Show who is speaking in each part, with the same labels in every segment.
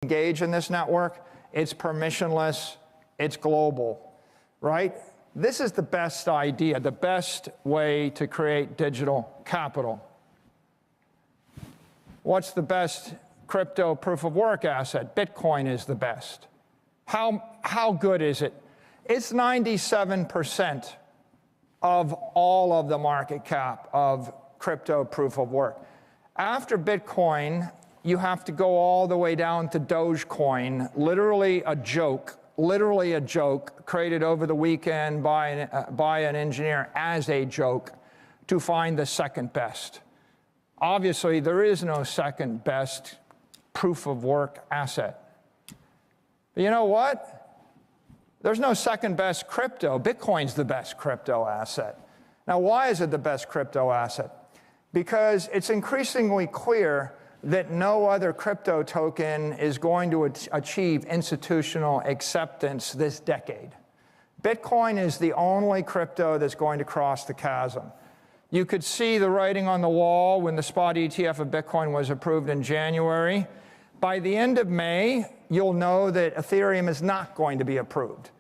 Speaker 1: engage in this network. It's permissionless, it's global, right? This is the best idea, the best way to create digital capital. What's the best crypto proof of work asset? Bitcoin is the best. How good is it? It's 97% of all of the market cap of crypto proof of work. After Bitcoin, you have to go all the way down to Dogecoin, literally a joke created over the weekend by an engineer as a joke to find the second best. Obviously, there is no second best proof of work asset. But you know what? There's no second best crypto. Bitcoin's the best crypto asset. Now, why is it the best crypto asset? Because it's increasingly clear that no other crypto token is going to achieve institutional acceptance this decade. Bitcoin is the only crypto that's going to cross the chasm. You could see the writing on the wall when the spot ETF of Bitcoin was approved in January. By the end of May, you'll know that Ethereum is not going to be approved.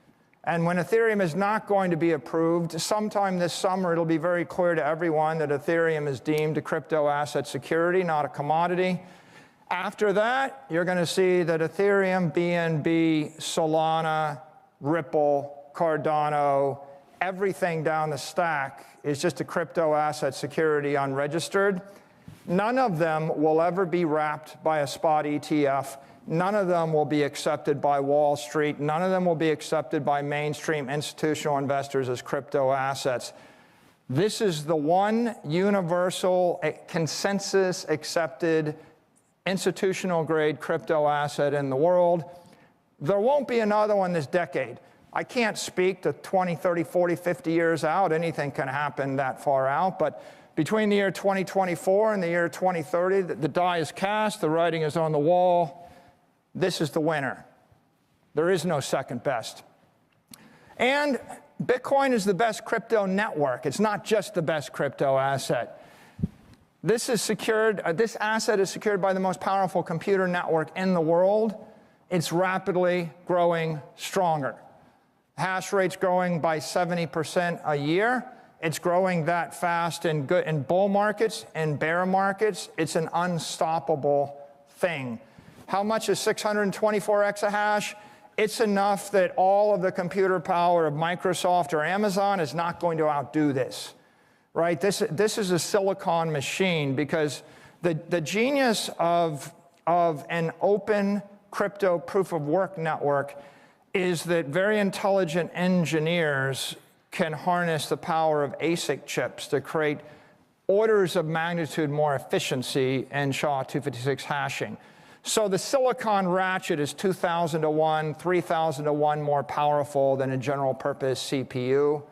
Speaker 1: And when Ethereum is not going to be approved, sometime this summer, it'll be very clear to everyone that Ethereum is deemed a crypto asset security, not a commodity. After that, you're going to see that Ethereum, BNB, Solana, Ripple, Cardano, everything down the stack is just a crypto asset security unregistered. None of them will ever be wrapped by a spot ETF. None of them will be accepted by Wall Street. None of them will be accepted by mainstream institutional investors as crypto assets. This is the one universal consensus accepted institutional grade crypto asset in the world. There won't be another one this decade. I can't speak to 20, 30, 40, 50 years out. Anything can happen that far out. But between the year 2024 and the year 2030, the die is cast, the writing is on the wall. This is the winner. There is no second best. And Bitcoin is the best crypto network. It's not just the best crypto asset. This asset is secured by the most powerful computer network in the world. It's rapidly growing stronger. Hash rate's growing by 70% a year. It's growing that fast in bull markets and bear markets. It's an unstoppable thing. How much is 624 exahash? It's enough that all of the computer power of Microsoft or Amazon is not going to outdo this, right? This is a silicon machine, because the genius of an open crypto proof of work network is that very intelligent engineers can harness the power of ASIC chips to create orders of magnitude more efficiency in SHA-256 hashing. So the silicon ratchet is 2,000 to 1, 3,000 to 1 more powerful than a general purpose CPU.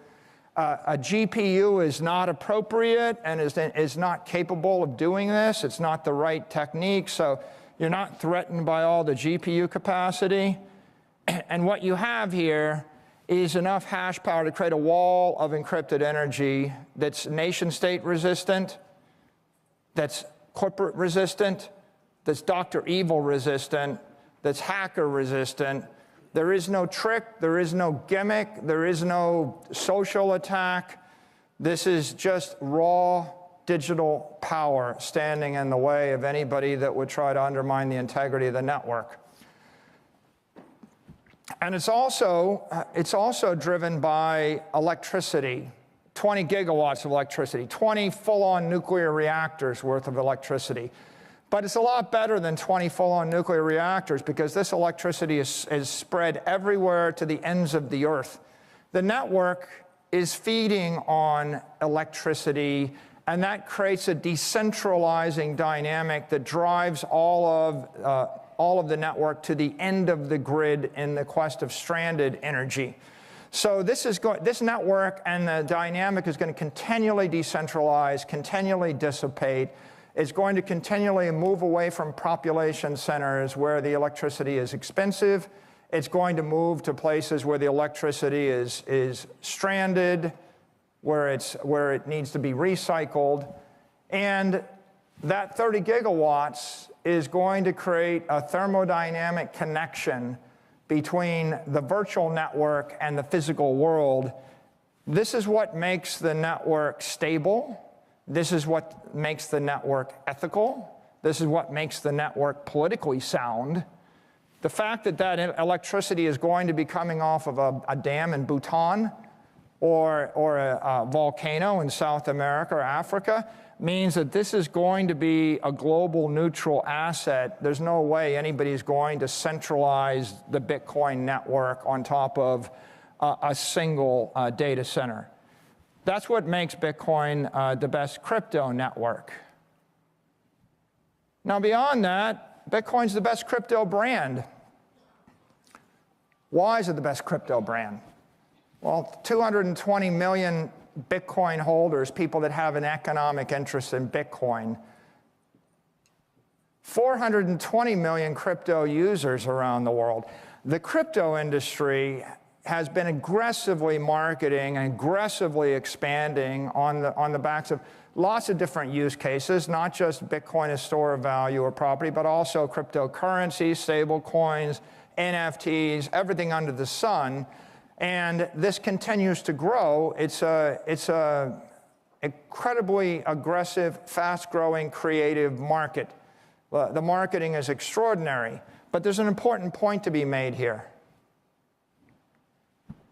Speaker 1: A GPU is not appropriate and is not capable of doing this. It's not the right technique, so you're not threatened by all the GPU capacity. And what you have here is enough hash power to create a wall of encrypted energy that's nation-state resistant, that's corporate resistant, that's Dr. Evil resistant, that's hacker resistant. There is no trick, there is no gimmick, there is no social attack. This is just raw digital power standing in the way of anybody that would try to undermine the integrity of the network. And it's also driven by electricity, 20 gigawatts of electricity, 20 full-on nuclear reactors worth of electricity. But it's a lot better than 20 full-on nuclear reactors, because this electricity is spread everywhere to the ends of the earth. The network is feeding on electricity, and that creates a decentralizing dynamic that drives all of the network to the end of the grid in the quest of stranded energy. So this network and the dynamic is going to continually decentralize, continually dissipate. It's going to continually move away from population centers where the electricity is expensive. It's going to move to places where the electricity is stranded, where it needs to be recycled. And that 30 gigawatts is going to create a thermodynamic connection between the virtual network and the physical world. This is what makes the network stable. This is what makes the network ethical. This is what makes the network politically sound. The fact that that electricity is going to be coming off of a dam in Bhutan or a volcano in South America or Africa means that this is going to be a global neutral asset. There's no way anybody's going to centralize the Bitcoin network on top of a single data center. That's what makes Bitcoin the best crypto network. Now, beyond that, Bitcoin's the best crypto brand. Why is it the best crypto brand? Well, 220 million Bitcoin holders, people that have an economic interest in Bitcoin. 420 million crypto users around the world. The crypto industry has been aggressively marketing and aggressively expanding on the backs of lots of different use cases, not just Bitcoin as store of value or property, but also cryptocurrencies, stable coins, NFTs, everything under the sun. And this continues to grow. It's a incredibly aggressive, fast-growing, creative market. The marketing is extraordinary. But there's an important point to be made here.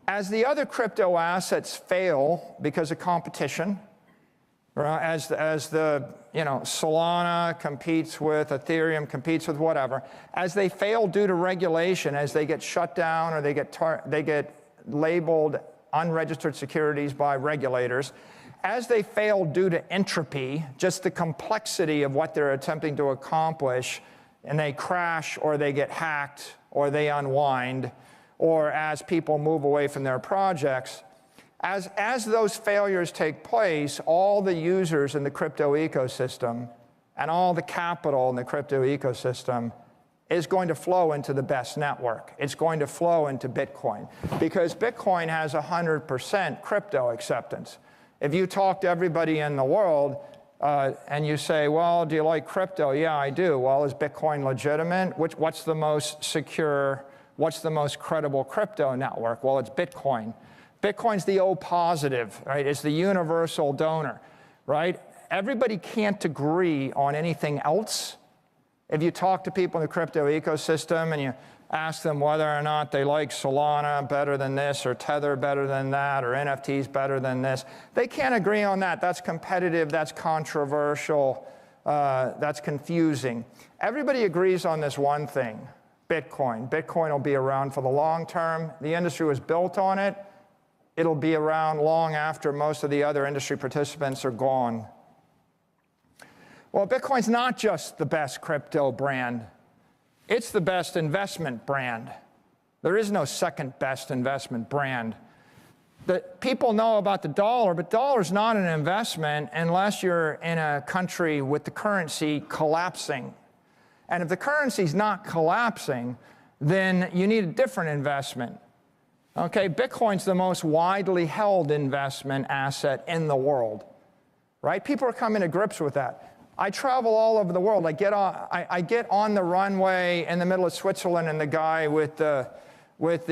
Speaker 1: As the other crypto assets fail because of competition, as the Solana competes with Ethereum, competes with whatever, as they fail due to regulation, as they get shut down or they get labeled unregistered securities by regulators, as they fail due to entropy, just the complexity of what they're attempting to accomplish, and they crash or they get hacked or they unwind, or as people move away from their projects, as those failures take place, all the users in the crypto ecosystem and all the capital in the crypto ecosystem is going to flow into the best network. It's going to flow into Bitcoin because Bitcoin has 100% crypto acceptance. If you talk to everybody in the world and you say, well, do you like crypto? Yeah, I do. Well, is Bitcoin legitimate? What's the most secure, what's the most credible crypto network? Well, it's Bitcoin. Bitcoin's the O positive, right? It's the universal donor, right? Everybody can't agree on anything else. If you talk to people in the crypto ecosystem and you ask them whether or not they like Solana better than this or Tether better than that or NFTs better than this, they can't agree on that. That's competitive, that's controversial, that's confusing. Everybody agrees on this one thing, Bitcoin. Bitcoin will be around for the long term. The industry was built on it. It'll be around long after most of the other industry participants are gone. Well, Bitcoin's not just the best crypto brand. It's the best investment brand. There is no second best investment brand. People know about the dollar, but dollar's not an investment unless you're in a country with the currency collapsing. And if the currency's not collapsing, then you need a different investment. Okay, Bitcoin's the most widely held investment asset in the world, right? People are coming to grips with that. I travel all over the world. I get on the runway in the middle of Switzerland, and the guy with the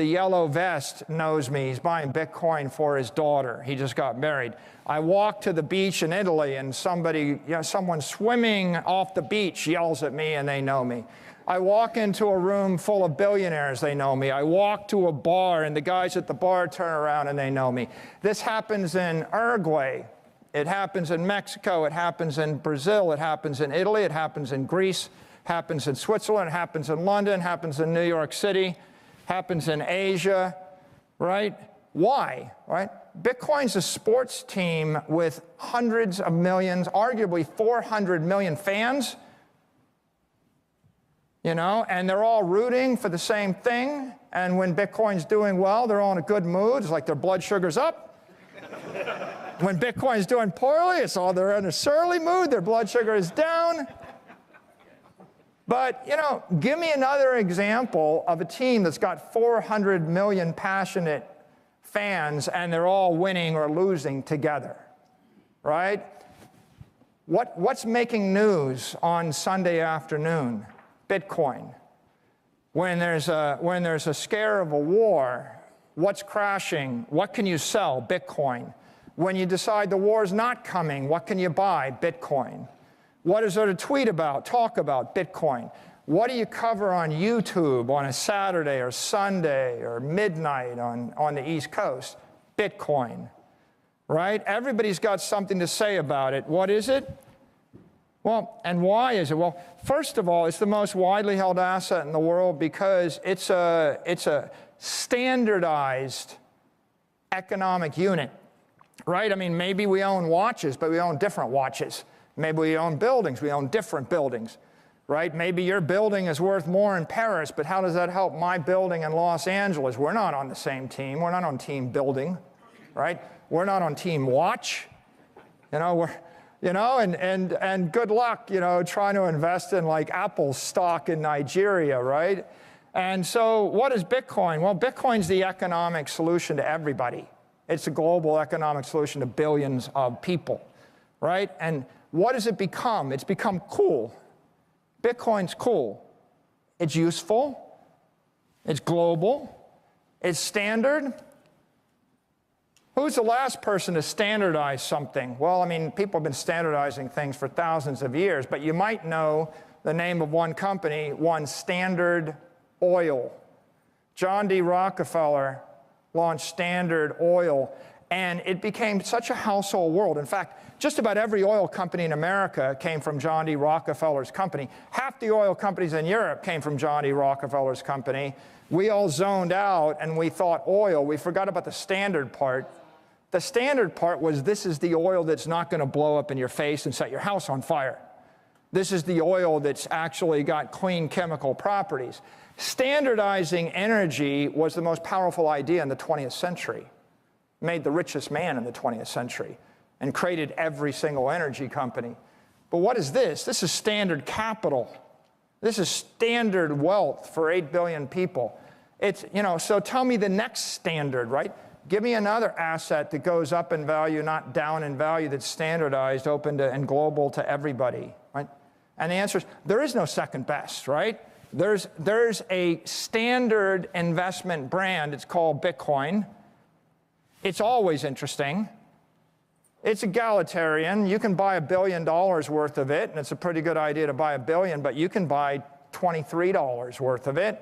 Speaker 1: yellow vest knows me. He's buying Bitcoin for his daughter. He just got married. I walk to the beach in Italy, and someone swimming off the beach yells at me, and they know me. I walk into a room full of billionaires, they know me. I walk to a bar, and the guys at the bar turn around, and they know me. This happens in Uruguay. It happens in Mexico. It happens in Brazil. It happens in Italy. It happens in Greece. Happens in Switzerland. It happens in London. Happens in New York City. Happens in Asia, right? Why, right? Bitcoin's a sports team with hundreds of millions, arguably 400 million fans, and they're all rooting for the same thing. And when Bitcoin's doing well, they're all in a good mood. It's like their blood sugar's up. When Bitcoin's doing poorly, they're in a surly mood. Their blood sugar is down. But, give me another example of a team that's got 400 million passionate fans and they're all winning or losing together, right? What's making news on Sunday afternoon? Bitcoin. When there's a scare of a war, what's crashing? What can you sell? Bitcoin. When you decide the war's not coming, what can you buy? Bitcoin. What is there to tweet about, talk about? Bitcoin. What do you cover on YouTube on a Saturday or Sunday or midnight on the East Coast? Bitcoin. Right? Everybody's got something to say about it. What is it? Well, and why is it? Well, first of all, it's the most widely held asset in the world because it's a standardized economic unit, right? I mean, maybe we own watches, but we own different watches. Maybe we own buildings, we own different buildings, right? Maybe your building is worth more in Paris, but how does that help my building in Los Angeles? We're not on the same team. We're not on team building, right? We're not on team watch. And good luck, trying to invest in like Apple stock in Nigeria, right? And so what is Bitcoin? Well, Bitcoin's the economic solution to everybody. It's a global economic solution to billions of people, right? And what does it become? It's become cool. Bitcoin's cool. It's useful. It's global. It's standard. Who's the last person to standardize something? Well, I mean, people have been standardizing things for thousands of years, but you might know the name of one company, one Standard Oil. John D. Rockefeller launched Standard Oil, and it became such a household word. In fact, just about every oil company in America came from John D. Rockefeller's company. Half the oil companies in Europe came from John D. Rockefeller's company. We all zoned out and we thought oil. We forgot about the standard part. The standard part was this is the oil that's not going to blow up in your face and set your house on fire. This is the oil that's actually got clean chemical properties. Standardizing energy was the most powerful idea in the 20th century. Made the richest man in the 20th century and created every single energy company. But what is this? This is standard capital. This is standard wealth for 8 billion people. It's, so tell me the next standard, right? Give me another asset that goes up in value, not down in value, that's standardized, open to, and global to everybody, right? And the answer is, there is no second best, right? There's a standard investment brand. It's called Bitcoin. It's always interesting. It's egalitarian. You can buy $1 billion worth of it, and it's a pretty good idea to buy $1 billion, but you can buy $23 worth of it.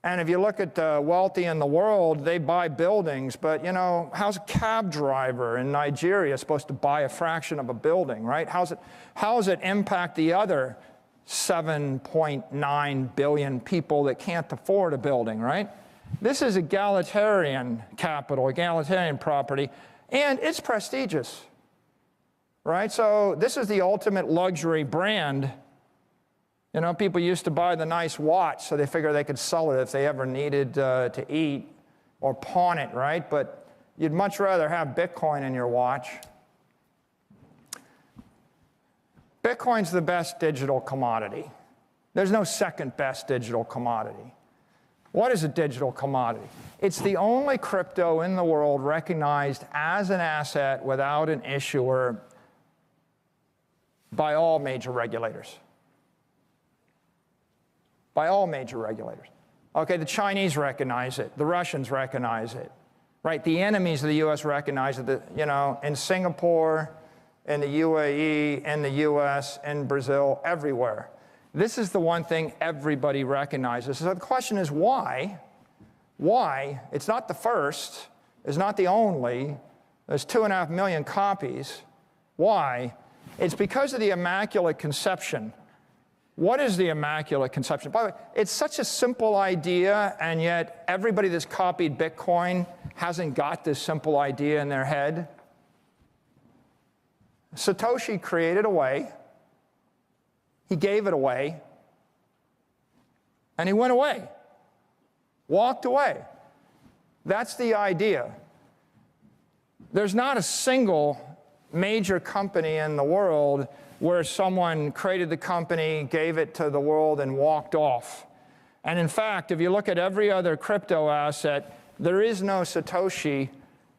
Speaker 1: And if you look at the wealthy in the world, they buy buildings, but how's a cab driver in Nigeria supposed to buy a fraction of a building, right? How does it impact the other 7.9 billion people that can't afford a building, right? This is egalitarian capital, egalitarian property, and it's prestigious, right? So this is the ultimate luxury brand. People used to buy the nice watch, so they figure they could sell it if they ever needed to eat or pawn it, right? But you'd much rather have Bitcoin in your watch. Bitcoin's the best digital commodity. There's no second best digital commodity. What is a digital commodity? It's the only crypto in the world recognized as an asset without an issuer by all major regulators. By all major regulators. Okay, the Chinese recognize it. The Russians recognize it. Right? The enemies of the U.S. recognize it. In Singapore, in the UAE, in the U.S., in Brazil, everywhere. This is the one thing everybody recognizes. So the question is why? Why? It's not the first. It's not the only. There's 2.5 million copies. Why? It's because of the Immaculate Conception. What is the Immaculate Conception? By the way, it's such a simple idea, and yet everybody that's copied Bitcoin hasn't got this simple idea in their head. Satoshi created a way. He gave it away. And he went away. Walked away. That's the idea. There's not a single major company in the world where someone created the company, gave it to the world, and walked off. And in fact, if you look at every other crypto asset, there is no Satoshi,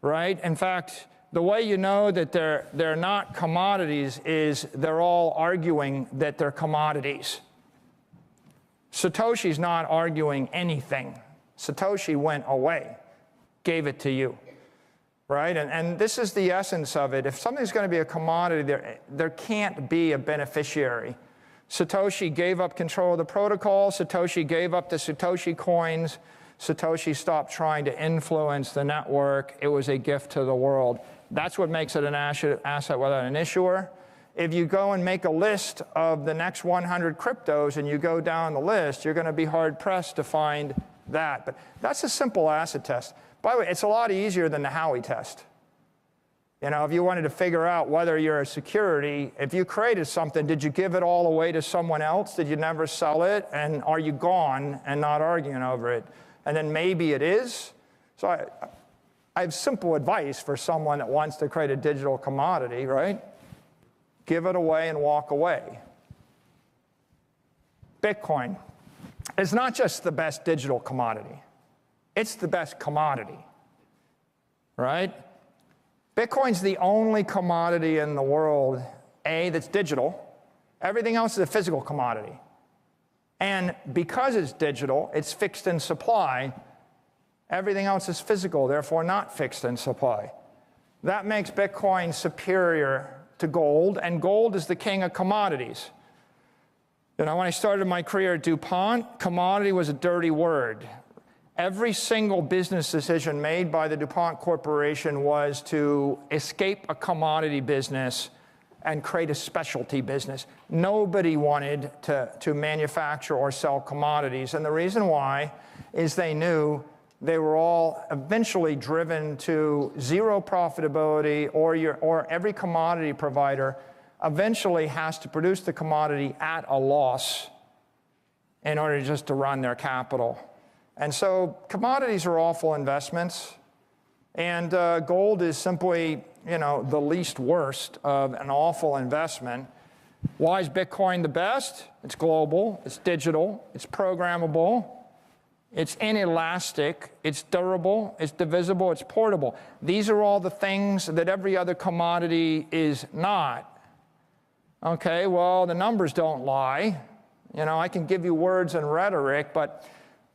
Speaker 1: right? In fact, the way you know that they're not commodities is they're all arguing that they're commodities. Satoshi's not arguing anything. Satoshi went away, gave it to you, right? And this is the essence of it. If something's going to be a commodity, there can't be a beneficiary. Satoshi gave up control of the protocol. Satoshi gave up the Satoshi coins. Satoshi stopped trying to influence the network. It was a gift to the world. That's what makes it an asset without an issuer. If you go and make a list of the next 100 cryptos and you go down the list, you're going to be hard-pressed to find that. But that's a simple acid test. By the way, it's a lot easier than the Howey test. You know, if you wanted to figure out whether you're a security, if you created something, did you give it all away to someone else? Did you never sell it? And are you gone and not arguing over it? And then maybe it is. So I have simple advice for someone that wants to create a digital commodity, right? Give it away and walk away. Bitcoin is not just the best digital commodity. It's the best commodity, right? Bitcoin's the only commodity in the world, A, that's digital. Everything else is a physical commodity. And because it's digital, it's fixed in supply. Everything else is physical, therefore not fixed in supply. That makes Bitcoin superior to gold, and gold is the king of commodities. You know, when I started my career at DuPont, commodity was a dirty word. Every single business decision made by the DuPont Corporation was to escape a commodity business and create a specialty business. Nobody wanted to manufacture or sell commodities, and the reason why is they knew they were all eventually driven to zero profitability, or every commodity provider eventually has to produce the commodity at a loss in order just to run their capital. And so commodities are awful investments, and gold is simply, you know, the least worst of an awful investment. Why is Bitcoin the best? It's global, it's digital, it's programmable, it's inelastic, it's durable, it's divisible, it's portable. These are all the things that every other commodity is not. Okay, well, the numbers don't lie. You know, I can give you words and rhetoric, but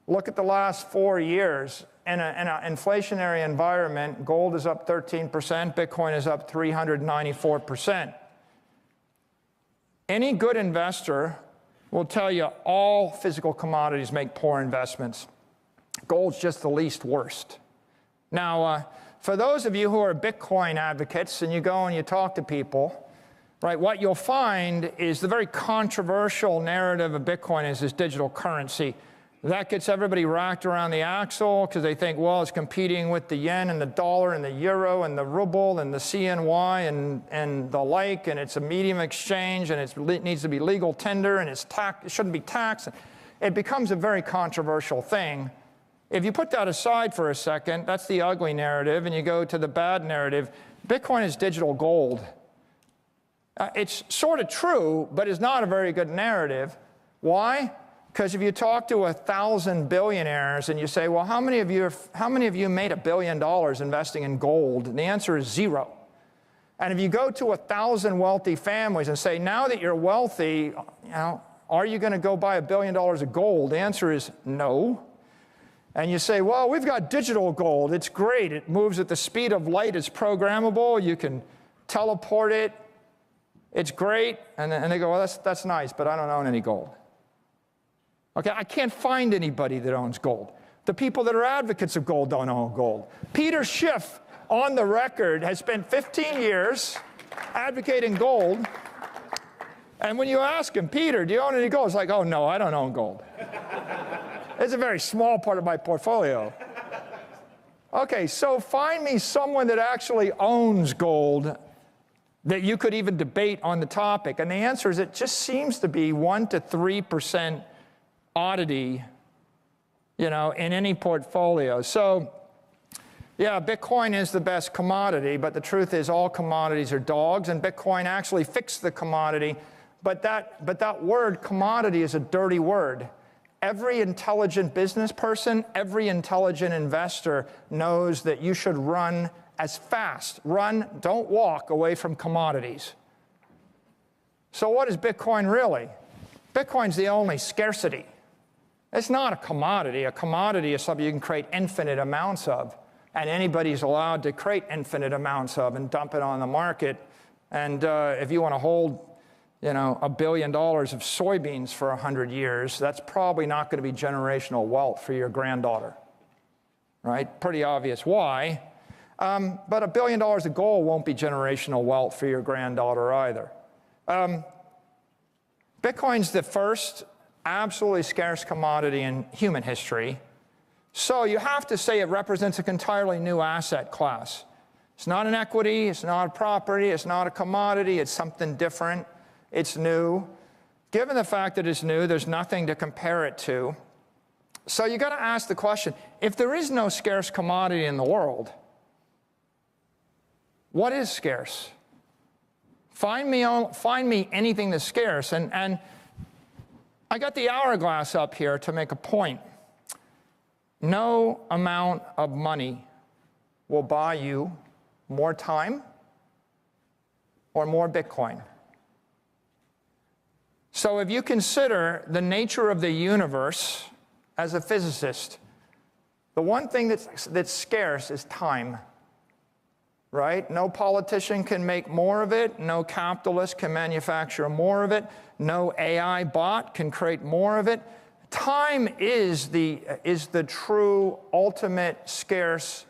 Speaker 1: look at the last 4 years. In an inflationary environment, gold is up 13%, Bitcoin is up 394%. Any good investor will tell you all physical commodities make poor investments. Gold's just the least worst. Now, for those of you who are Bitcoin advocates and you go and you talk to people, right, what you'll find is the very controversial narrative of Bitcoin is this digital currency. That gets everybody racked around the axle because they think, well, it's competing with the yen and the dollar and the euro and the ruble and the CNY and the like, and it's a medium exchange, and it needs to be legal tender, and it shouldn't be taxed. It becomes a very controversial thing. If you put that aside for a second, that's the ugly narrative, and you go to the bad narrative. Bitcoin is digital gold. It's sort of true, but it's not a very good narrative. Why? Because if you talk to 1,000 billionaires and you say, well, how many of you made $1 billion investing in gold? And the answer is 0. And if you go to 1,000 wealthy families and say, now that you're wealthy, you know, are you going to go buy $1 billion of gold? The answer is no. And you say, well, we've got digital gold. It's great. It moves at the speed of light. It's programmable. You can teleport it. It's great. And they go, well, that's nice, but I don't own any gold. Okay, I can't find anybody that owns gold. The people that are advocates of gold don't own gold. Peter Schiff, on the record, has spent 15 years advocating gold. And when you ask him, Peter, do you own any gold? It's like, oh, no, I don't own gold. It's a very small part of my portfolio. Okay, so find me someone that actually owns gold that you could even debate on the topic. And the answer is it just seems to be 1% to 3% oddity, you know, in any portfolio. So, yeah, Bitcoin is the best commodity, but the truth is all commodities are dogs, and Bitcoin actually fixed the commodity. But that word commodity is a dirty word. Every intelligent business person, every intelligent investor knows that you should run as fast, run, don't walk away from commodities. So what is Bitcoin really? Bitcoin's the only scarcity. It's not a commodity. A commodity is something you can create infinite amounts of, and anybody's allowed to create infinite amounts of and dump it on the market. And if you want to hold, $1 billion of soybeans for 100 years, that's probably not going to be generational wealth for your granddaughter, right? Pretty obvious why. But $1 billion of gold won't be generational wealth for your granddaughter either. Bitcoin's the first absolutely scarce commodity in human history. So you have to say it represents an entirely new asset class. It's not an equity, it's not a property, it's not a commodity, it's something different, it's new. Given the fact that it's new, there's nothing to compare it to. So you got to ask the question, if there is no scarce commodity in the world, what is scarce? Find me anything that's scarce. And I got the hourglass up here to make a point. No amount of money will buy you more time or more Bitcoin. So if you consider the nature of the universe as a physicist, the one thing that's scarce is time. Right? No politician can make more of it. No capitalist can manufacture more of it. No AI bot can create more of it. Time is the true ultimate scarce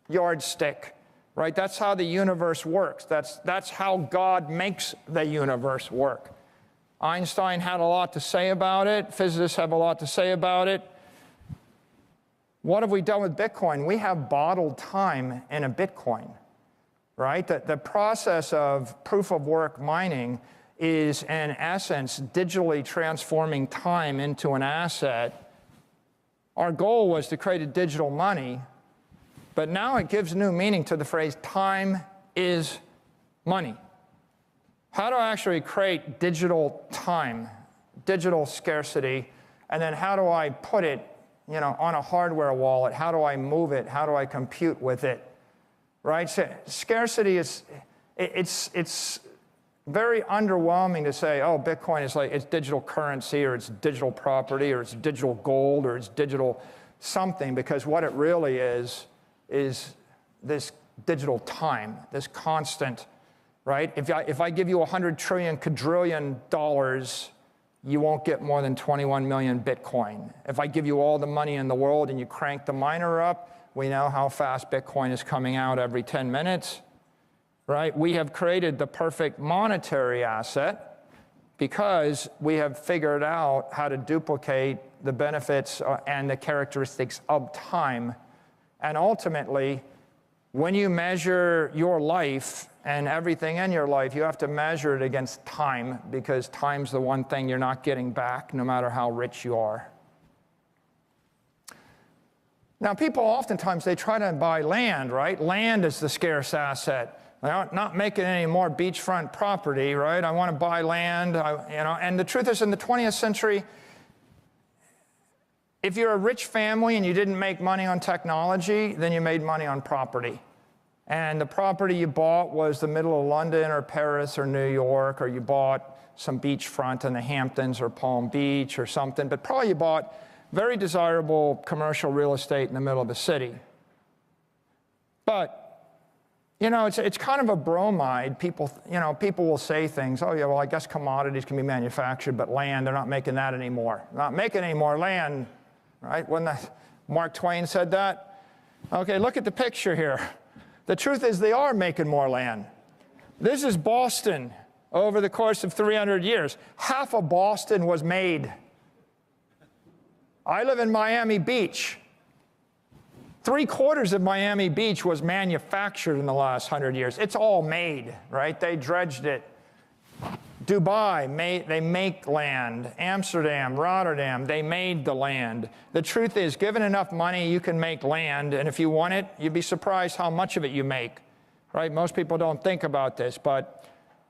Speaker 1: yardstick, right? That's how the universe works. That's how God makes the universe work. Einstein had a lot to say about it. Physicists have a lot to say about it. What have we done with Bitcoin? We have bottled time in a Bitcoin. Right? The process of proof of work mining is, in essence, digitally transforming time into an asset. Our goal was to create a digital money, but now it gives new meaning to the phrase time is money. How do I actually create digital time, digital scarcity, and then how do I put it, on a hardware wallet? How do I move it? How do I compute with it? Right? So scarcity it's very underwhelming to say, oh, Bitcoin is it's digital currency or it's digital property or it's digital gold or it's digital something, because what it really is this digital time, this constant, right? If I give you 100 trillion quadrillion dollars, you won't get more than 21 million Bitcoin. If I give you all the money in the world and you crank the miner up, we know how fast Bitcoin is coming out every 10 minutes, right? We have created the perfect monetary asset because we have figured out how to duplicate the benefits and the characteristics of time. And ultimately, when you measure your life and everything in your life, you have to measure it against time, because time's the one thing you're not getting back, no matter how rich you are. Now, people oftentimes, they try to buy land, right? Land is the scarce asset. They're not making any more beachfront property, right? I want to buy land, and the truth is, in the 20th century, if you're a rich family and you didn't make money on technology, then you made money on property. And the property you bought was the middle of London or Paris or New York, or you bought some beachfront in the Hamptons or Palm Beach or something, but probably you bought very desirable commercial real estate in the middle of the city. But, it's kind of a bromide. People will say things, oh yeah, well, I guess commodities can be manufactured, but land, they're not making that anymore. Not making any more land, right? When Mark Twain said that? Okay, look at the picture here. The truth is they are making more land. This is Boston over the course of 300 years. Half of Boston was made. I live in Miami Beach. 3/4 of Miami Beach was manufactured in the last 100 years. It's all made, right? They dredged it. Dubai, they make land. Amsterdam, Rotterdam, they made the land. The truth is, given enough money, you can make land, and if you want it, you'd be surprised how much of it you make, right? Most people don't think about this, but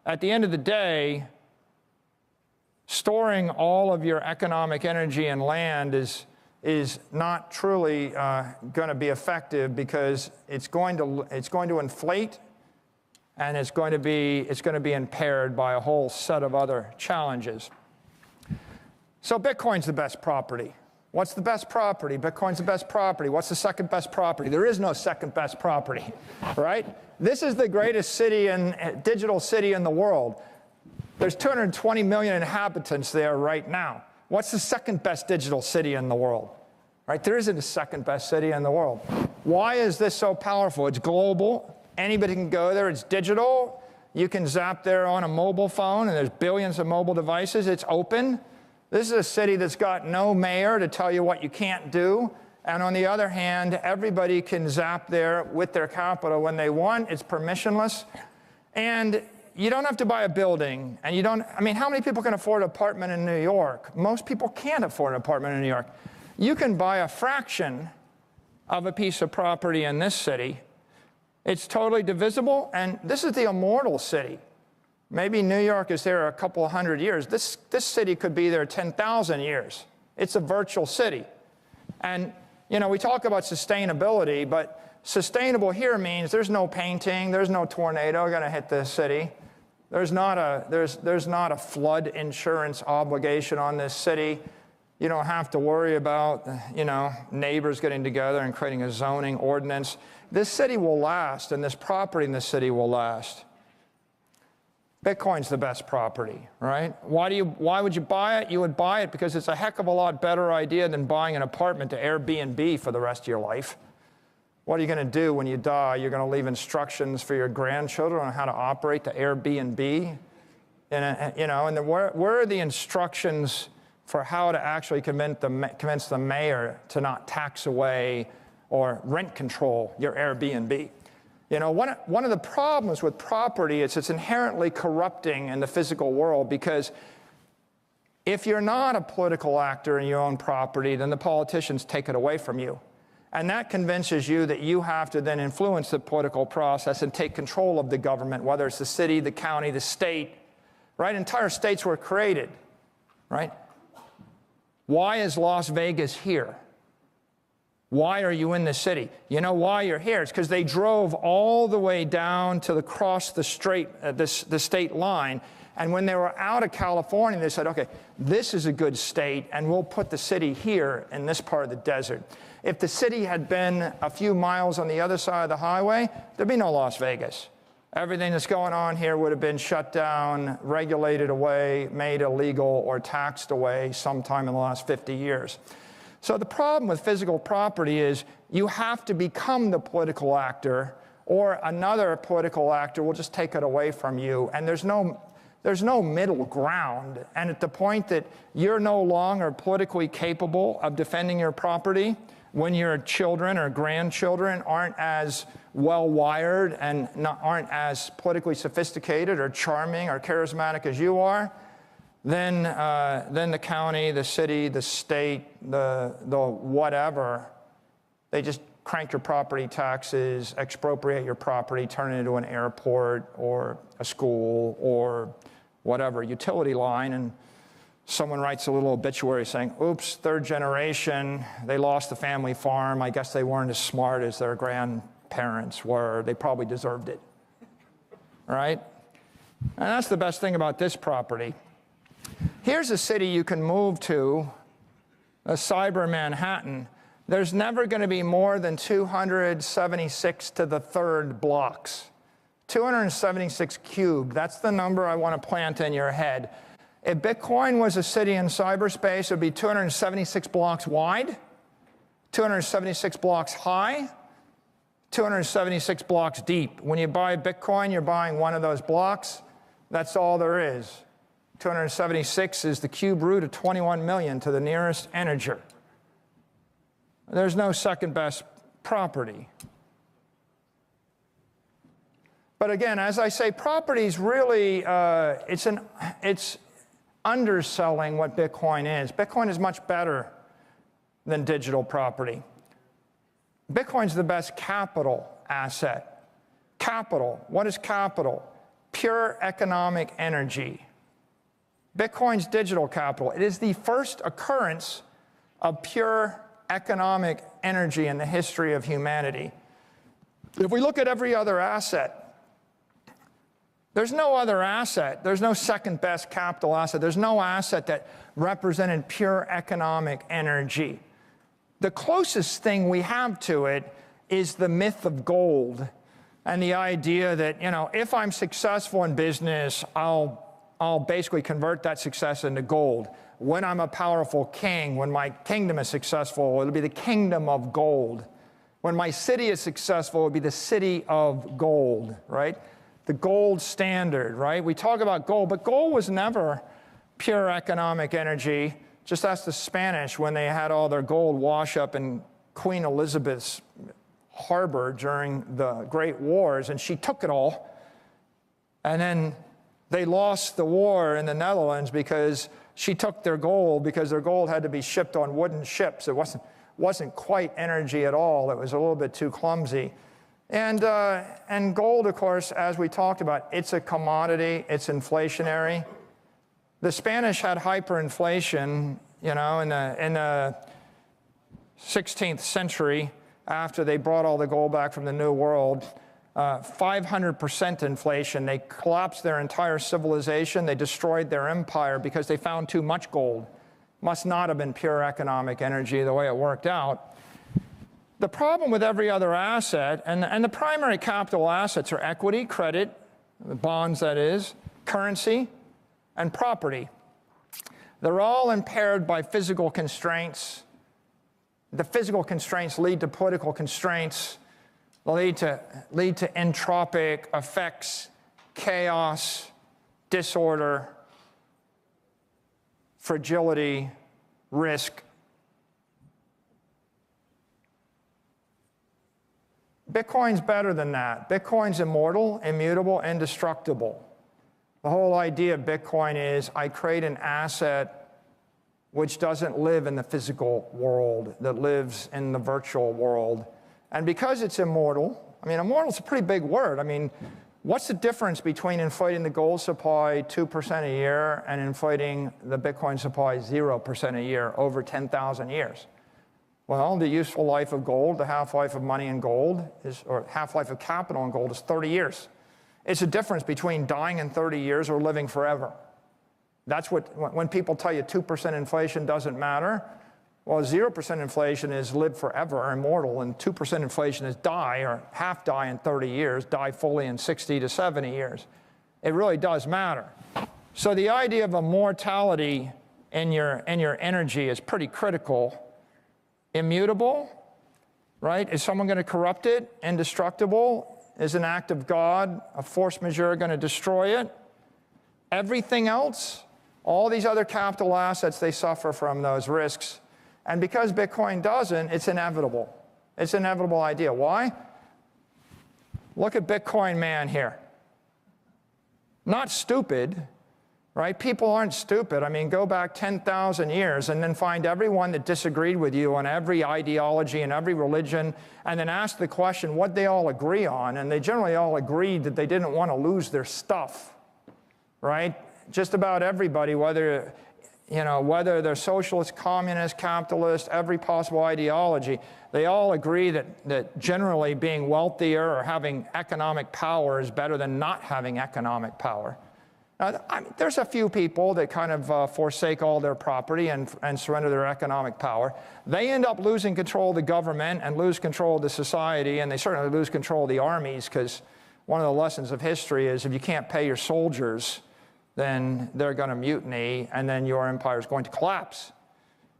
Speaker 1: at the end of the day, storing all of your economic energy in land is is not truly going to be effective because it's going to inflate, and it's going to be impaired by a whole set of other challenges. So Bitcoin's the best property. What's the best property? Bitcoin's the best property. What's the second best property? There is no second best property, right? This is the greatest city digital city in the world. There's 220 million inhabitants there right now. What's the second best digital city in the world? Right? There isn't a second best city in the world. Why is this so powerful? It's global. Anybody can go there. It's digital. You can zap there on a mobile phone, and there's billions of mobile devices. It's open. This is a city that's got no mayor to tell you what you can't do. And on the other hand, everybody can zap there with their capital when they want. It's permissionless. And you don't have to buy a building. And you don't, I mean, how many people can afford an apartment in New York? Most people can't afford an apartment in New York. You can buy a fraction of a piece of property in this city. It's totally divisible, and this is the immortal city. Maybe New York is there a couple of hundred years. This city could be there 10,000 years. It's a virtual city. And, you know, we talk about sustainability, but sustainable here means there's no painting, there's no tornado going to hit this city. There's not a flood insurance obligation on this city. You don't have to worry about, you know, neighbors getting together and creating a zoning ordinance. This city will last, and this property in this city will last. Bitcoin's the best property, right? Why would you buy it? You would buy it because it's a heck of a lot better idea than buying an apartment to Airbnb for the rest of your life. What are you going to do when you die? You're going to leave instructions for your grandchildren on how to operate the Airbnb? And, you know, and where are the instructions for how to actually convince the mayor to not tax away or rent control your Airbnb? You know, one of the problems with property is it's inherently corrupting in the physical world, because if you're not a political actor and you own property, then the politicians take it away from you. And that convinces you that you have to then influence the political process and take control of the government, whether it's the city, the county, the state, right? Entire states were created, right? Why is Las Vegas here? Why are you in the city? You know why you're here? It's because they drove all the way down to across the state line. And when they were out of California, they said, okay, this is a good state, and we'll put the city here in this part of the desert. If the city had been a few miles on the other side of the highway, there'd be no Las Vegas. Everything that's going on here would have been shut down, regulated away, made illegal, or taxed away sometime in the last 50 years. So the problem with physical property is you have to become the political actor, or another political actor will just take it away from you. And there's no middle ground. And at the point that you're no longer politically capable of defending your property, when your children or grandchildren aren't as well-wired and aren't as politically sophisticated or charming or charismatic as you are, then the county, the city, the state, the whatever, they just crank your property taxes, expropriate your property, turn it into an airport or a school or whatever, utility line, and someone writes a little obituary saying, oops, third generation, they lost the family farm. I guess they weren't as smart as their grandparents were. They probably deserved it, right? And that's the best thing about this property. Here's a city you can move to, a cyber Manhattan. There's never going to be more than 276 to the third blocks. 276 cubed, that's the number I want to plant in your head. If Bitcoin was a city in cyberspace, it would be 276 blocks wide, 276 blocks high, 276 blocks deep. When you buy Bitcoin, you're buying one of those blocks. That's all there is. 276 is the cube root of 21 million to the nearest integer. There's no second best property. But again, as I say, property's really, it's underselling what Bitcoin is. Bitcoin is much better than digital property. Bitcoin's the best capital asset. Capital, what is capital? Pure economic energy. Bitcoin's digital capital. It is the first occurrence of pure economic energy in the history of humanity. If we look at every other asset, there's no other asset, there's no second best capital asset, there's no asset that represented pure economic energy. The closest thing we have to it is the myth of gold and the idea that, you know, if I'm successful in business, I'll basically convert that success into gold. When I'm a powerful king, when my kingdom is successful, it'll be the kingdom of gold. When my city is successful, it'll be the city of gold, right? The gold standard, right? We talk about gold, but gold was never pure economic energy. Just ask the Spanish when they had all their gold wash up in Queen Elizabeth's harbor during the Great Wars, and she took it all. And then they lost the war in the Netherlands because she took their gold, because their gold had to be shipped on wooden ships. It wasn't quite energy at all. It was a little bit too clumsy. And gold, of course, as we talked about, it's a commodity, it's inflationary. The Spanish had hyperinflation, you know, in the 16th century, after they brought all the gold back from the New World. 500% inflation. They collapsed their entire civilization. They destroyed their empire because they found too much gold. Must not have been pure economic energy the way it worked out. The problem with every other asset, and the primary capital assets are equity, credit, the bonds that is, currency, and property. They're all impaired by physical constraints. The physical constraints lead to political constraints, lead to entropic effects, chaos, disorder, fragility, risk. Bitcoin's better than that. Bitcoin's immortal, immutable, indestructible. The whole idea of Bitcoin is I create an asset which doesn't live in the physical world, that lives in the virtual world. And because it's immortal, I mean, immortal is a pretty big word. I mean, what's the difference between inflating the gold supply 2% a year and inflating the Bitcoin supply 0% a year over 10,000 years? Well, the useful life of gold, the half-life of money in gold, or half-life of capital in gold is 30 years. It's a difference between dying in 30 years or living forever. That's what, when people tell you 2% inflation doesn't matter, well, 0% inflation is live forever, immortal, and 2% inflation is die or half die in 30 years, die fully in 60 to 70 years. It really does matter. So the idea of immortality in your energy is pretty critical. Immutable, right? Is someone going to corrupt it? Indestructible? Is an act of God, a force majeure, going to destroy it? Everything else, all these other capital assets, they suffer from those risks. And because Bitcoin doesn't, it's inevitable. It's an inevitable idea. Why? Look at Bitcoin man here. Not stupid, right? People aren't stupid. I mean, go back 10,000 years and then find everyone that disagreed with you on every ideology and every religion, and then ask the question what they all agree on. And they generally all agreed that they didn't want to lose their stuff, right? Just about everybody, whether they're socialist, communist, capitalist, every possible ideology, they all agree that generally being wealthier or having economic power is better than not having economic power. Now, there's a few people that kind of forsake all their property and surrender their economic power. They end up losing control of the government and lose control of the society, and they certainly lose control of the armies, because one of the lessons of history is if you can't pay your soldiers, then they're going to mutiny, and then your empire is going to collapse.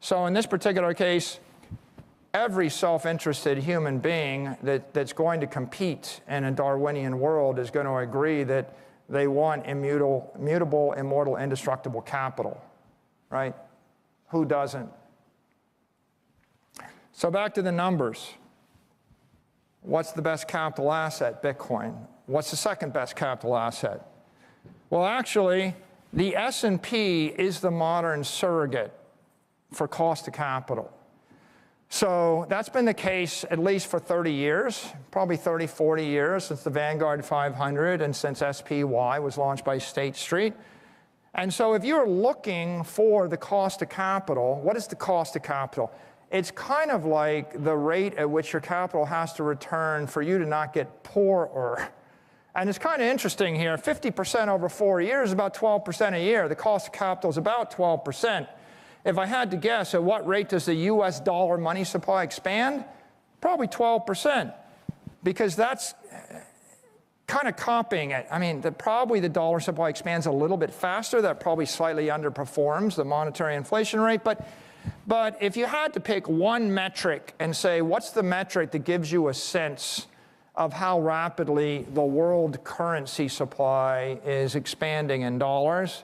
Speaker 1: So in this particular case, every self-interested human being that's going to compete in a Darwinian world is going to agree that they want immutable, immortal, indestructible capital, right? Who doesn't? So back to the numbers. What's the best capital asset? Bitcoin. What's the second best capital asset? Well, actually, the S&P is the modern surrogate for cost of capital. So that's been the case at least for 30 years, probably 30, 40 years since the Vanguard 500 and since SPY was launched by State Street. And so if you're looking for the cost of capital, what is the cost of capital? it's kind of like the rate at which your capital has to return for you to not get poorer. And it's kind of interesting here, 50% over 4 years is about 12% a year. The cost of capital is about 12%. If I had to guess, at what rate does the US dollar money supply expand? Probably 12%, because that's kind of copying it. I mean, probably the dollar supply expands a little bit faster. That probably slightly underperforms the monetary inflation rate. But if you had to pick one metric and say, what's the metric that gives you a sense of how rapidly the world currency supply is expanding in dollars,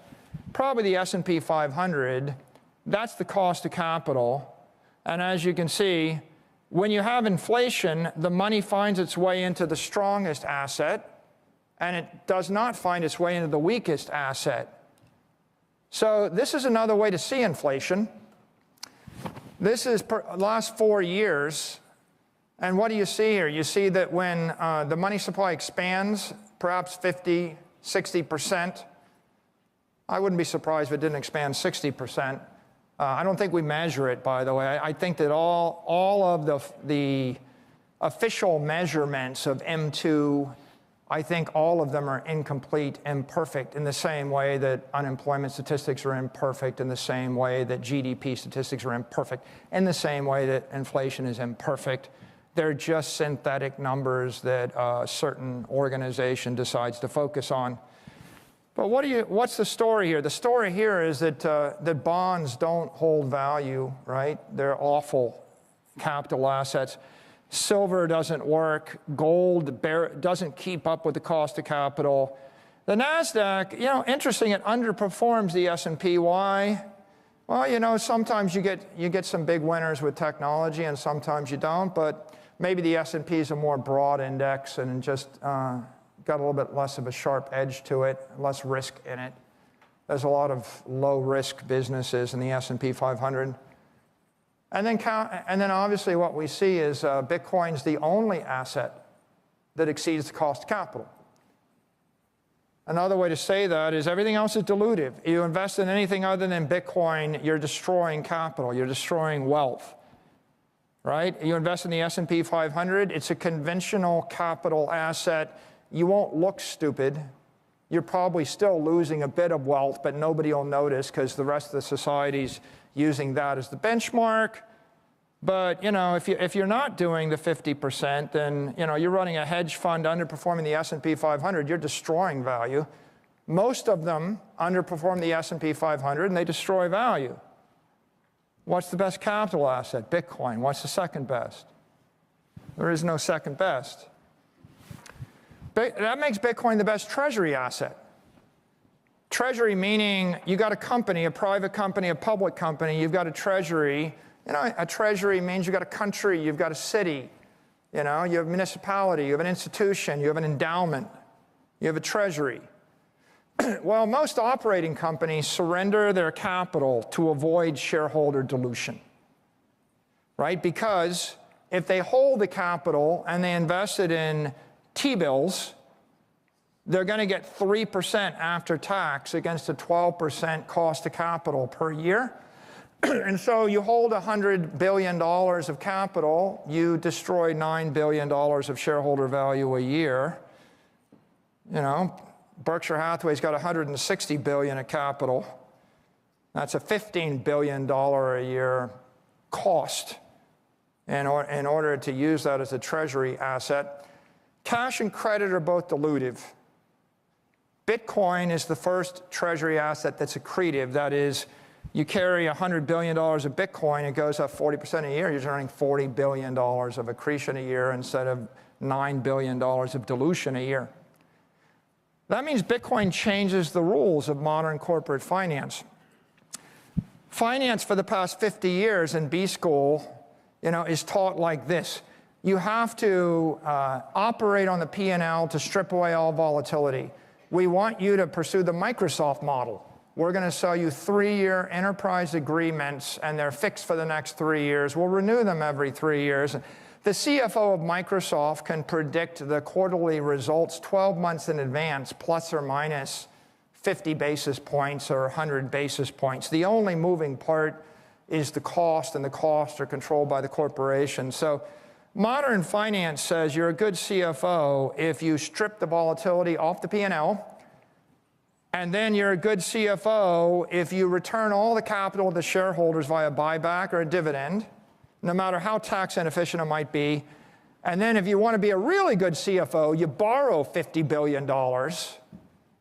Speaker 1: probably the S&P 500. That's the cost of capital. And as you can see, when you have inflation, the money finds its way into the strongest asset, and it does not find its way into the weakest asset. So this is another way to see inflation. This is last 4 years. And what do you see here? You see that when the money supply expands, perhaps 50, 60%, I wouldn't be surprised if it didn't expand 60%. I don't think we measure it, by the way. I think that all of the official measurements of M2, I think all of them are incomplete, imperfect, in the same way that unemployment statistics are imperfect, in the same way that GDP statistics are imperfect, in the same way that inflation is imperfect. They're just synthetic numbers that a certain organization decides to focus on. But what's the story here? The story here is that bonds don't hold value, right? They're awful capital assets. Silver doesn't work. Gold doesn't keep up with the cost of capital. The NASDAQ, interesting, it underperforms the S&P. Why? Well, sometimes you get some big winners with technology, and sometimes you don't. But maybe the S&P is a more broad index and just got a little bit less of a sharp edge to it, less risk in it. There's a lot of low-risk businesses in the S&P 500. And then obviously what we see is Bitcoin's the only asset that exceeds the cost of capital. Another way to say that is everything else is dilutive. You invest in anything other than Bitcoin, you're destroying capital, you're destroying wealth, right? You invest in the S&P 500, it's a conventional capital asset. You won't look stupid. You're probably still losing a bit of wealth, but nobody will notice because the rest of the society's using that as the benchmark. But if you're not doing the 50%, then you're running a hedge fund underperforming the S&P 500. You're destroying value. Most of them underperform the S&P 500, and they destroy value. What's the best capital asset? Bitcoin. What's the second best? There is no second best. That makes Bitcoin the best treasury asset. Treasury meaning you got a company, a private company, a public company, you've got a treasury. A treasury means you've got a country, you've got a city, you have a municipality, you have an institution, you have an endowment, you have a treasury. Well, most operating companies surrender their capital to avoid shareholder dilution, right? Because if they hold the capital and they invest it in T-bills, they're going to get 3% after tax against a 12% cost of capital per year. And so you hold $100 billion of capital, you destroy $9 billion of shareholder value a year. Berkshire Hathaway's got $160 billion of capital. That's a $15 billion a year cost in order to use that as a treasury asset. Cash and credit are both dilutive. Bitcoin is the first treasury asset that's accretive. That is, you carry $100 billion of Bitcoin, it goes up 40% a year. You're earning $40 billion of accretion a year instead of $9 billion of dilution a year. That means Bitcoin changes the rules of modern corporate finance. Finance for the past 50 years in B school, is taught like this. You have to operate on the P&L to strip away all volatility. We want you to pursue the Microsoft model. We're going to sell you 3-year enterprise agreements, and they're fixed for the next 3 years. We'll renew them every 3 years. The CFO of Microsoft can predict the quarterly results 12 months in advance, plus or minus 50 basis points or 100 basis points. The only moving part is the cost, and the costs are controlled by the corporation. So modern finance says you're a good CFO if you strip the volatility off the P&L, and then you're a good CFO if you return all the capital to shareholders via buyback or a dividend, no matter how tax inefficient it might be. And then if you want to be a really good CFO, you borrow $50 billion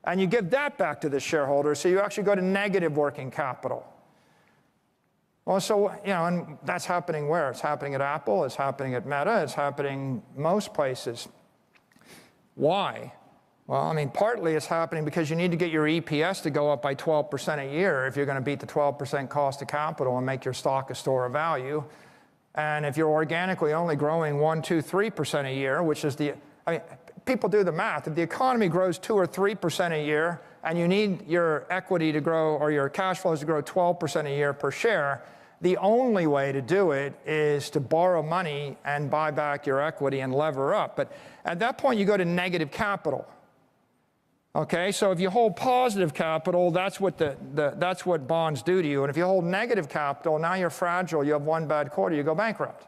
Speaker 1: and you give that back to the shareholders, so you actually go to negative working capital. Well, so, and that's happening where? It's happening at Apple, it's happening at Meta, it's happening most places. Why? Well, I mean, partly it's happening because you need to get your EPS to go up by 12% a year if you're going to beat the 12% cost of capital and make your stock a store of value. And if you're organically only growing 1%, 2%, 3% a year, which is people do the math. If the economy grows 2 or 3% a year and you need your equity to grow or your cash flows to grow 12% a year per share, the only way to do it is to borrow money and buy back your equity and lever up. But at that point, you go to negative capital. Okay, so if you hold positive capital, that's what that's what bonds do to you. And if you hold negative capital, now you're fragile. You have one bad quarter, you go bankrupt.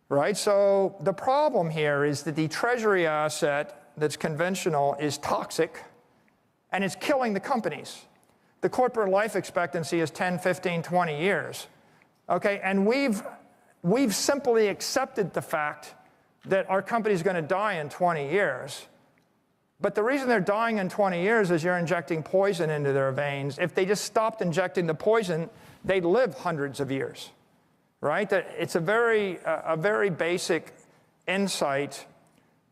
Speaker 1: Right? So the problem here is that the treasury asset that's conventional is toxic, and it's killing the companies. The corporate life expectancy is 10, 15, 20 years. Okay, and we've simply accepted the fact that our company's going to die in 20 years. But the reason they're dying in 20 years is you're injecting poison into their veins. If they just stopped injecting the poison, they'd live hundreds of years, right? It's a very basic insight.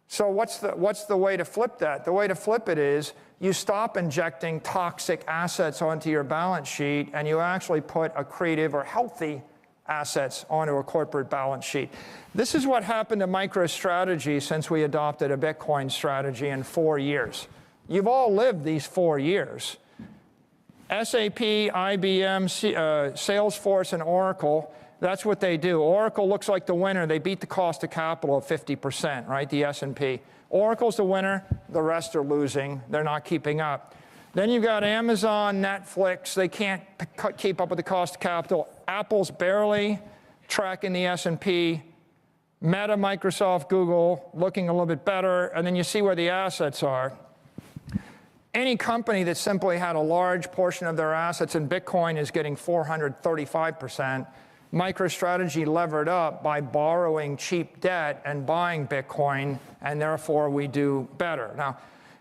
Speaker 1: So what's the way to flip that? The way to flip it is you stop injecting toxic assets onto your balance sheet, and you actually put accretive or healthy assets onto a corporate balance sheet. This is what happened to MicroStrategy since we adopted a Bitcoin strategy in 4 years. You've all lived these 4 years. SAP, IBM, Salesforce, and Oracle, that's what they do. Oracle looks like the winner. They beat the cost of capital of 50%, right, the S&P. Oracle's the winner. The rest are losing. They're not keeping up. Then you've got Amazon, Netflix. They can't keep up with the cost of capital. Apple's barely tracking the S&P. Meta, Microsoft, Google, looking a little bit better. And then you see where the assets are. Any company that simply had a large portion of their assets in Bitcoin is getting 435%. MicroStrategy levered up by borrowing cheap debt and buying Bitcoin, and therefore we do better. Now,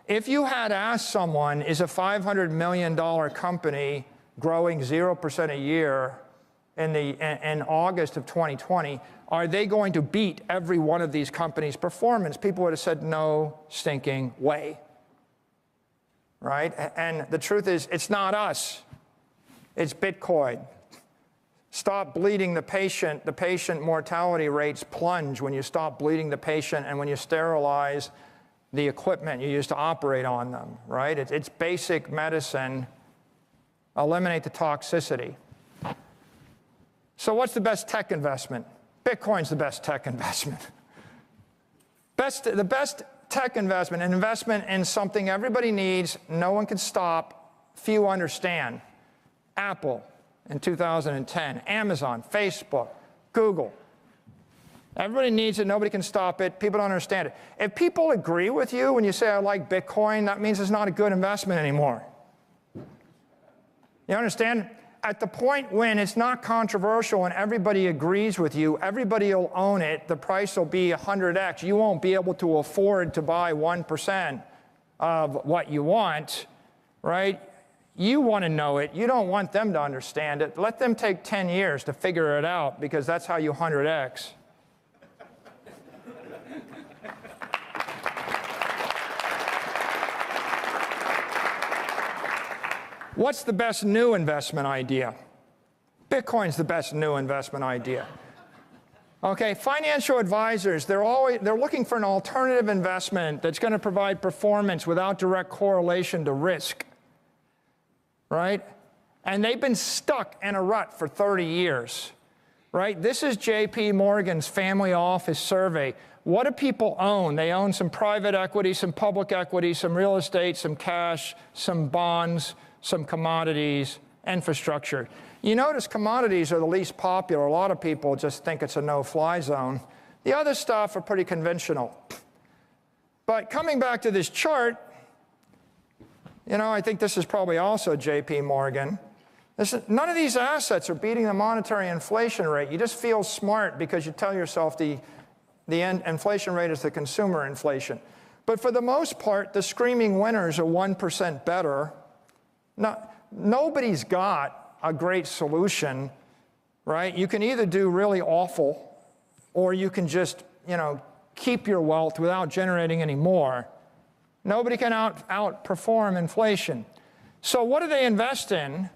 Speaker 1: if you had asked someone, is a $500 million company growing 0% a year in August of 2020, are they going to beat every one of these companies' performance? People would have said, no stinking way. Right? And the truth is, it's not us. It's Bitcoin. Stop bleeding the patient. The patient mortality rates plunge when you stop bleeding the patient and when you sterilize the equipment you use to operate on them, right? It's basic medicine. Eliminate the toxicity. So what's the best tech investment? Bitcoin's the best tech investment. The best tech investment, an investment in something everybody needs, no one can stop, few understand. Apple in 2010, Amazon, Facebook, Google. Everybody needs it, nobody can stop it, people don't understand it. If people agree with you when you say, I like Bitcoin, that means it's not a good investment anymore. You understand? At the point when it's not controversial and everybody agrees with you, everybody will own it, the price will be 100x. You won't be able to afford to buy 1% of what you want, right? You want to know it. You don't want them to understand it. Let them take 10 years to figure it out, because that's how you 100x. What's the best new investment idea? Bitcoin's the best new investment idea. Okay, financial advisors, they're looking for an alternative investment that's going to provide performance without direct correlation to risk, right? And they've been stuck in a rut for 30 years, right? This is JP Morgan's family office survey. What do people own? They own some private equity, some public equity, some real estate, some cash, some bonds, some commodities, infrastructure. You notice commodities are the least popular. A lot of people just think it's a no-fly zone. The other stuff are pretty conventional. But coming back to this chart, you know, I think this is probably also J.P. Morgan. None of these assets are beating the monetary inflation rate. You just feel smart because you tell yourself the inflation rate is the consumer inflation. But for the most part, the screaming winners are 1% better. Nobody's got a great solution, right? You can either do really awful, or you can just, you know, keep your wealth without generating any more. Nobody can outperform inflation. So what do they invest in?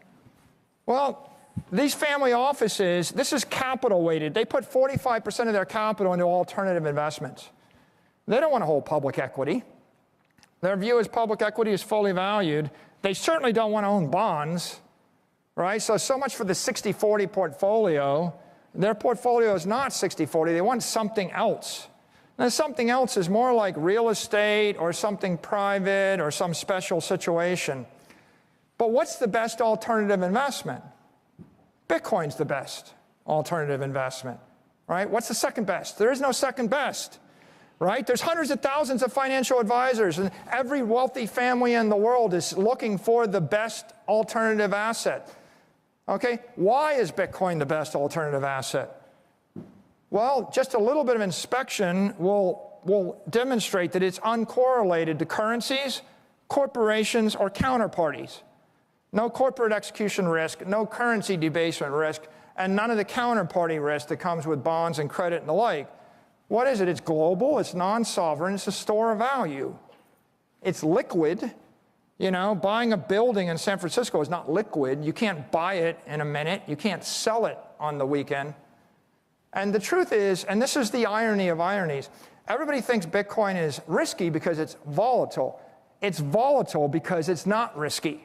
Speaker 1: Well, these family offices, this is capital weighted. They put 45% of their capital into alternative investments. They don't want to hold public equity. Their view is public equity is fully valued. They certainly don't want to own bonds, right? So much for the 60-40 portfolio. Their portfolio is not 60-40. They want something else. And something else is more like real estate or something private or some special situation. But what's the best alternative investment? Bitcoin's the best alternative investment, right? What's the second best? There is no second best, right? There's hundreds of thousands of financial advisors, and every wealthy family in the world is looking for the best alternative asset. Okay, why is Bitcoin the best alternative asset? Well, just a little bit of inspection will demonstrate that it's uncorrelated to currencies, corporations, or counterparties. No corporate execution risk, no currency debasement risk, and none of the counterparty risk that comes with bonds and credit and the like. What is it? It's global, it's non-sovereign, it's a store of value. It's liquid. You know, buying a building in San Francisco is not liquid. You can't buy it in a minute. You can't sell it on the weekend. And the truth is, and this is the irony of ironies, everybody thinks Bitcoin is risky because it's volatile. It's volatile because it's not risky.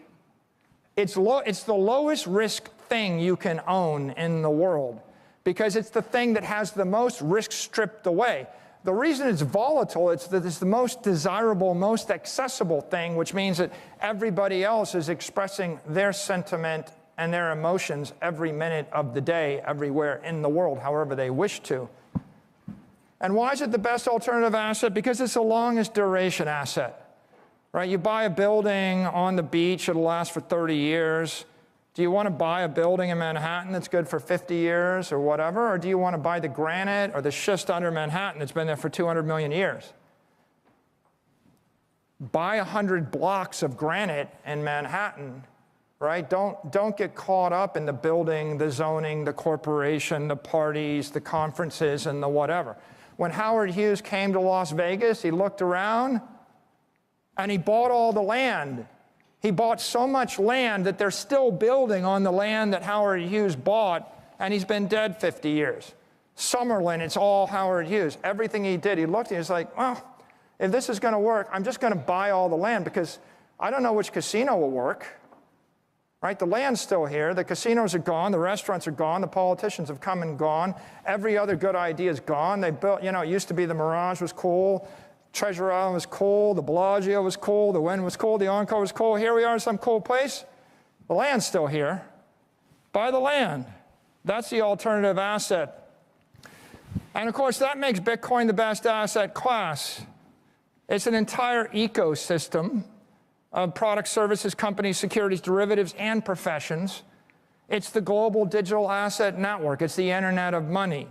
Speaker 1: It's the lowest risk thing you can own in the world because it's the thing that has the most risk stripped away. The reason it's volatile, it's that it's the most desirable, most accessible thing, which means that everybody else is expressing their sentiment and their emotions every minute of the day, everywhere in the world, however they wish to. And why is it the best alternative asset? Because it's the longest duration asset, right? You buy a building on the beach, it'll last for 30 years. Do you want to buy a building in Manhattan that's good for 50 years or whatever? Or do you want to buy the granite or the schist under Manhattan that's been there for 200 million years? Buy 100 blocks of granite in Manhattan, right? Don't get caught up in the building, the zoning, the corporation, the parties, the conferences, and the whatever. When Howard Hughes came to Las Vegas, he looked around and he bought all the land. He bought so much land that they're still building on the land that Howard Hughes bought, and he's been dead 50 years. Summerlin, it's all Howard Hughes. Everything he did, he looked and he was like, well, if this is going to work, I'm just going to buy all the land because I don't know which casino will work. Right? The land's still here. The casinos are gone. The restaurants are gone. The politicians have come and gone. Every other good idea is gone. They built, you know, it used to be the Mirage was cool. Treasure Island was cool, the Bellagio was cool, the Wynn was cool, the Encore was cool. Here we are in some cool place. The land's still here. Buy the land. That's the alternative asset. And of course, that makes Bitcoin the best asset class. It's an entire ecosystem of products, services, companies, securities, derivatives, and professions. It's the global digital asset network. It's the internet of money.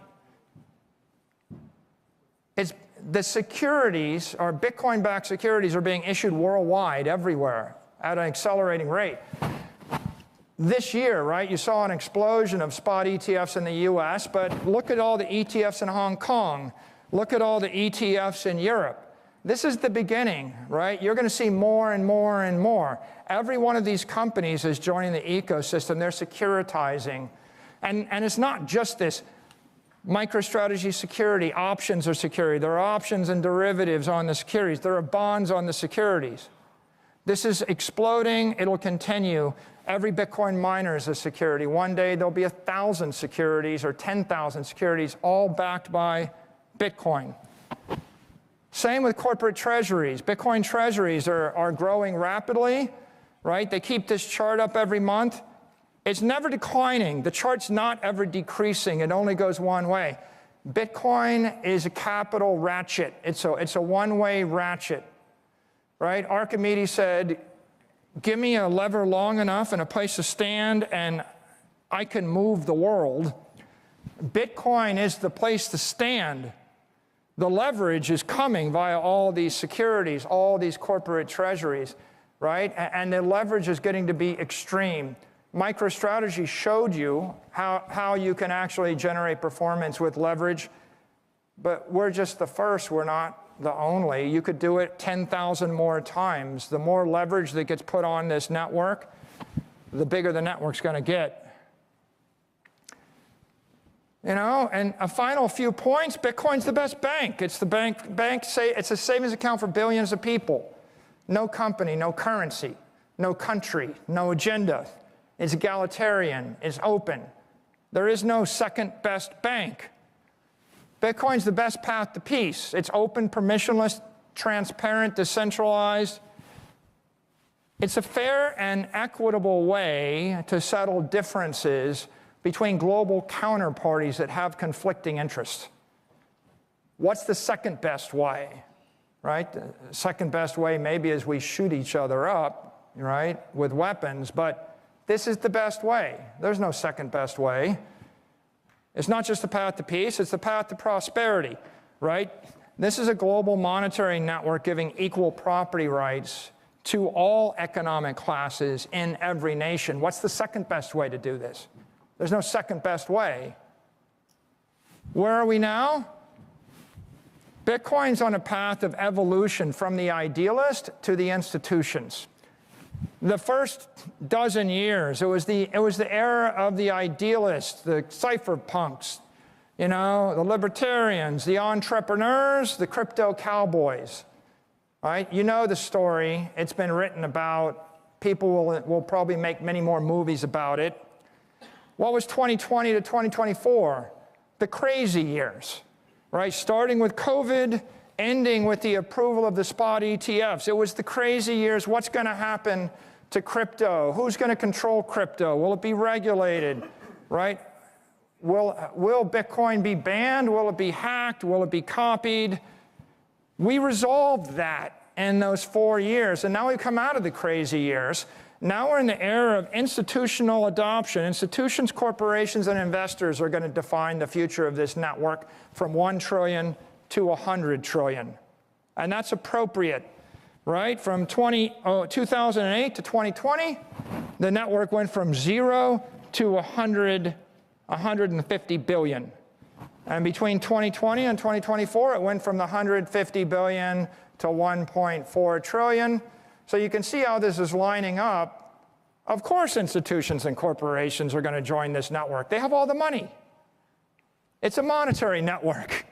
Speaker 1: The securities, or Bitcoin-backed securities, are being issued worldwide, everywhere, at an accelerating rate. This year, right, you saw an explosion of spot ETFs in the US, but look at all the ETFs in Hong Kong. Look at all the ETFs in Europe. This is the beginning, right? You're going to see more and more and more. Every one of these companies is joining the ecosystem. They're securitizing. And it's not just this. MicroStrategy security, options are security. There are options and derivatives on the securities. There are bonds on the securities. This is exploding. It'll continue. Every Bitcoin miner is a security. One day there'll be 1,000 securities or 10,000 securities, all backed by Bitcoin. Same with corporate treasuries. Bitcoin treasuries are growing rapidly, right? They keep this chart up every month. It's never declining. The chart's not ever decreasing. It only goes one way. Bitcoin is a capital ratchet. It's a one-way ratchet, right? Archimedes said, give me a lever long enough and a place to stand and I can move the world. Bitcoin is the place to stand. The leverage is coming via all these securities, all these corporate treasuries, right? And the leverage is getting to be extreme. MicroStrategy showed you how you can actually generate performance with leverage, but we're just the first, we're not the only. You could do it 10,000 more times. The more leverage that gets put on this network, the bigger the network's going to get. You know, and a final few points, Bitcoin's the best bank. It's the it's a savings account for billions of people. No company, no currency, no country, no agenda. It's egalitarian, it's open. There is no second best bank. Bitcoin's the best path to peace. It's open, permissionless, transparent, decentralized. It's a fair and equitable way to settle differences between global counterparties that have conflicting interests. What's the second best way, right? The second best way maybe is we shoot each other up, right, with weapons, but this is the best way. There's no second best way. It's not just the path to peace, it's the path to prosperity, right? This is a global monetary network giving equal property rights to all economic classes in every nation. What's the second best way to do this? There's no second best way. Where are we now? Bitcoin's on a path of evolution from the idealist to the institutions. The first dozen years, it was the era of the idealists, the cypherpunks, you know, the libertarians, the entrepreneurs, the crypto cowboys, right? You know the story. It's been written about. People will probably make many more movies about it. What was 2020 to 2024? The crazy years, right? Starting with COVID, ending with the approval of the spot ETFs. It was the crazy years. What's going to happen to crypto? Who's going to control crypto? Will it be regulated, right? Will Bitcoin be banned? Will it be hacked? Will it be copied? We resolved that in those 4 years, and now we've come out of the crazy years. Now we're in the era of institutional adoption. Institutions, corporations, and investors are going to define the future of this network from 1 trillion to 100 trillion. And that's appropriate, right? From 2008 to 2020, the network went from 0 to 150 billion. And between 2020 and 2024, it went from the 150 billion to 1.4 trillion. So you can see how this is lining up. Of course, institutions and corporations are going to join this network. They have all the money. It's a monetary network,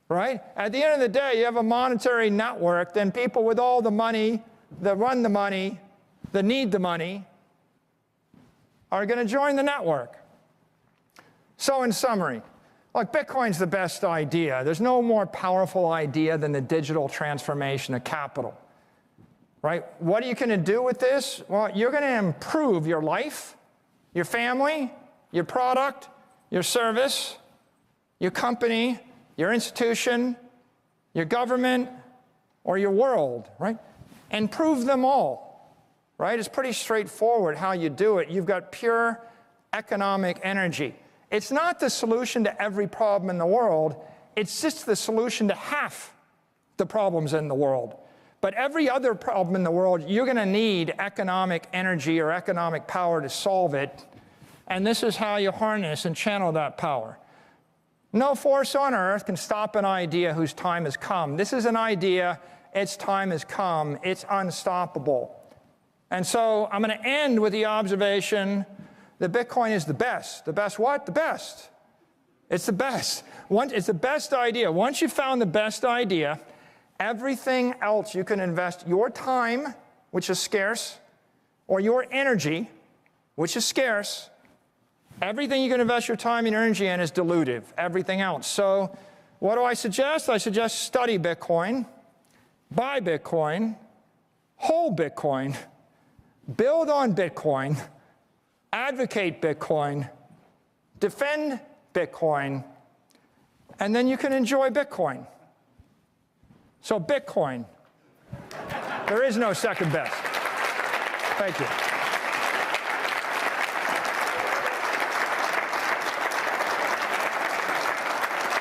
Speaker 1: right? At the end of the day, you have a monetary network, then people with all the money, that run the money, that need the money, are going to join the network. So in summary, look, Bitcoin's the best idea. There's no more powerful idea than the digital transformation of capital. Right? What are you going to do with this? Well, you're going to improve your life, your family, your product, your service, your company, your institution, your government, or your world, right? Improve them all, right? It's pretty straightforward how you do it. You've got pure economic energy. It's not the solution to every problem in the world. It's just the solution to half the problems in the world. But every other problem in the world, you're going to need economic energy or economic power to solve it. And this is how you harness and channel that power. No force on earth can stop an idea whose time has come. This is an idea, its time has come, it's unstoppable. And so I'm going to end with the observation that Bitcoin is the best. The best what? The best. It's the best. It's the best idea. Once you've found the best idea, everything else you can invest your time, which is scarce, or your energy, which is scarce, everything you can invest your time and your energy in is dilutive, everything else. So what do I suggest? I suggest study Bitcoin, buy Bitcoin, hold Bitcoin, build on Bitcoin, advocate Bitcoin, defend Bitcoin, and then you can enjoy Bitcoin. So Bitcoin, there is no second best. Thank you.